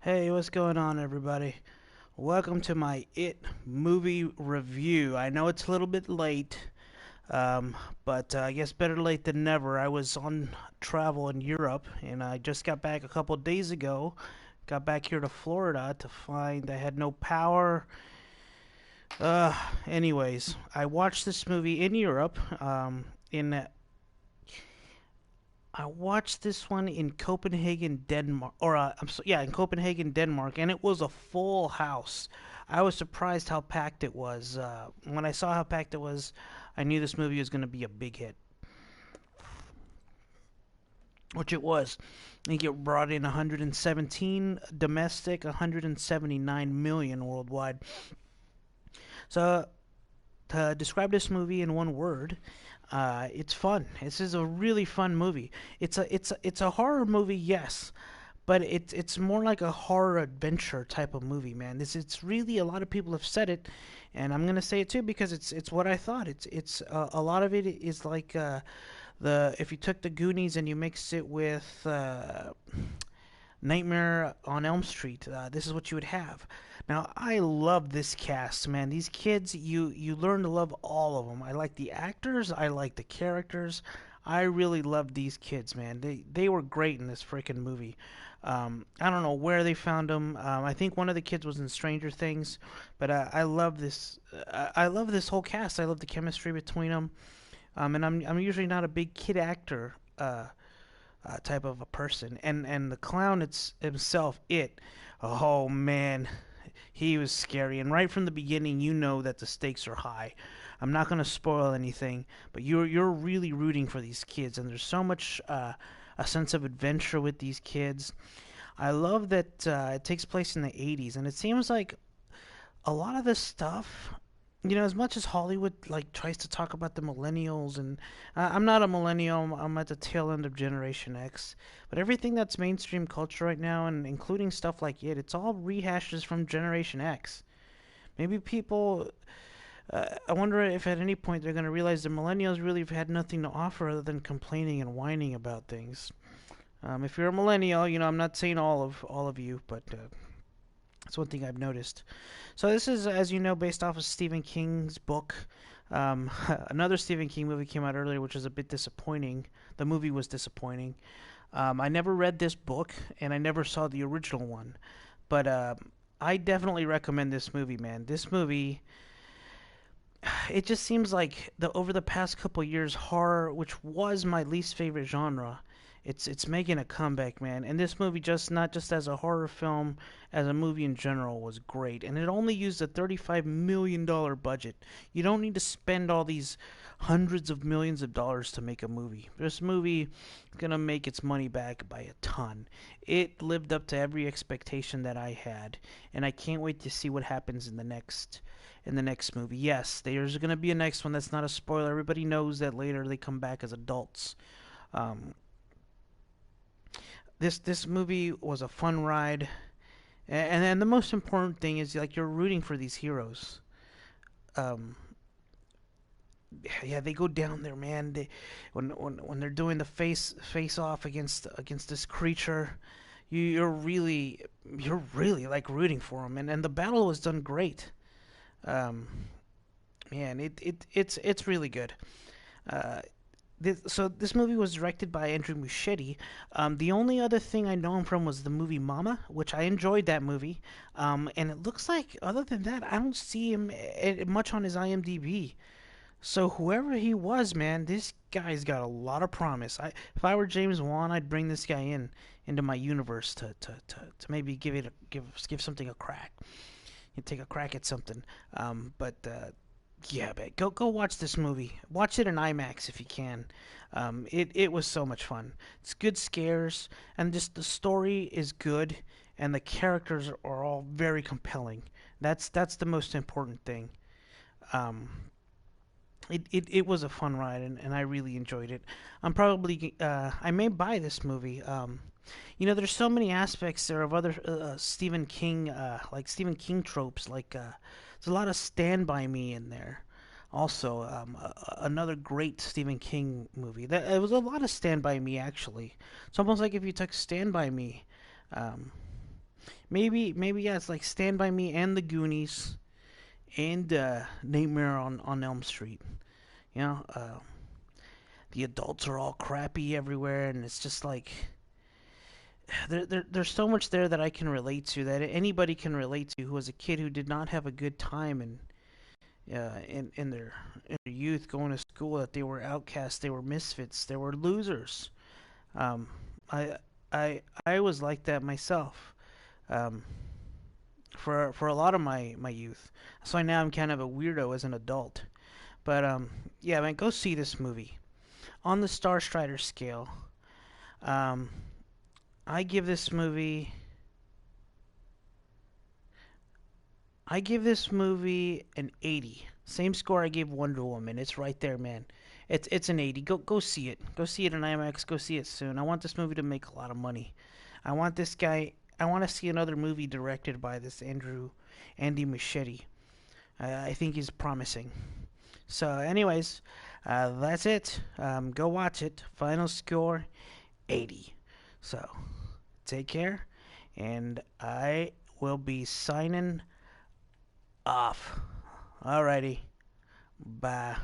Hey, what's going on, everybody? Welcome to my It movie review. I know it's a little bit late, um, but I guess better late than never. I was on travel in Europe, and I just got back a couple of days ago. Got back here to Florida to find I had no power. Uh, Anyways, I watched this movie in Europe. In I watched this one in Copenhagen, Denmark, or in Copenhagen, Denmark, and it was a full house. I was surprised how packed it was. When I saw how packed it was, I knew this movie was going to be a big hit, which it was. I think it brought in 117 domestic, 179 million worldwide. So to describe this movie in one word, it's fun. This is a really fun movie. It's a horror movie, yes, but it's more like a horror adventure type of movie, man. This it's really a lot of people have said it, and I'm gonna say it too because it's what I thought. It's a lot of it is like the if you took the Goonies and you mixed it with Nightmare on Elm Street, this is what you would have. Now, I love this cast, man. These kids, you learn to love all of them. I like the actors, I like the characters. I really love these kids, man. They were great in this freaking movie. I don't know where they found them. I think one of the kids was in Stranger Things, but I love this. I love this whole cast. I love the chemistry between them. And I'm usually not a big kid actor. Type of a person. And the clown it's himself, oh man, he was scary. And right from the beginning, you know that the stakes are high. I'm not gonna spoil anything, but you're really rooting for these kids, and there's so much a sense of adventure with these kids. I love that it takes place in the 80s, and it seems like a lot of this stuff, as much as Hollywood like tries to talk about the millennials, and I'm not a millennial, I'm at the tail end of Generation X, but everything that's mainstream culture right now, and including stuff like it's all rehashes from Generation X. Maybe people, I wonder if at any point they're going to realize the millennials really have had nothing to offer other than complaining and whining about things. If you're a millennial, I'm not saying all of you, but that's one thing I've noticed. So this is, as you know, based off of Stephen King's book. Another Stephen King movie came out earlier, which was a bit disappointing. The movie was disappointing. I never read this book, and I never saw the original one, but I definitely recommend this movie, man. This movie, it just seems like the over the past couple years, horror, which was my least favorite genre, it's making a comeback, man. And this movie, just not just as a horror film, as a movie in general, was great. And it only used a $35 million budget. You don't need to spend all these hundreds of millions of dollars to make a movie. This movie is gonna make its money back by a ton. It lived up to every expectation that I had, and I can't wait to see what happens in the next movie. Yes, there's gonna be a next one. That's not a spoiler. Everybody knows that later they come back as adults. Um, this movie was a fun ride, and then the most important thing is like you're rooting for these heroes. Um, yeah, they go down there, man. When they're doing the face off against this creature, you're really like rooting for them, and the battle was done great. Um, Man, it's really good. Uh, so this movie was directed by Andrew Muschietti. The only other thing I know him from was the movie Mama, which I enjoyed that movie. And it looks like other than that, I don't see him much on his IMDb. So whoever he was, man, this guy's got a lot of promise. If I were James Wan, I'd bring this guy into my universe to maybe give something a crack. You take a crack at something. But yeah, man, go watch this movie. Watch it in IMAX if you can. It was so much fun. It's good scares, and just the story is good, and the characters are all very compelling. That's the most important thing. Um, it was a fun ride, and I really enjoyed it. I may buy this movie. There's so many aspects there of other Stephen King, like Stephen King tropes. Like there's a lot of Stand by Me in there. Also, another great Stephen King movie. It was a lot of Stand by Me actually. It's almost like if you took Stand by Me, um, Maybe yeah, it's like Stand by Me and The Goonies and Nightmare on Elm Street. You know, the adults are all crappy everywhere, and it's just like there's so much there that I can relate to, that anybody can relate to, who was a kid who did not have a good time in their youth going to school, that they were outcasts, they were misfits, they were losers. Um, I I was like that myself. Um, for a lot of my youth. So now I'm kind of a weirdo as an adult. But yeah, man, go see this movie. On the Star Strider scale, um, I give this movie I give this movie an 80. Same score I gave Wonder Woman. It's right there, man. It's an 80. Go see it. Go see it in IMAX. Go see it soon. I want this movie to make a lot of money. I want this guy. I want to see another movie directed by this Andy Muschietti. I think he's promising. So, anyways, that's it. Go watch it. Final score 80. So, take care, and I will be signing off. Alrighty. Bye.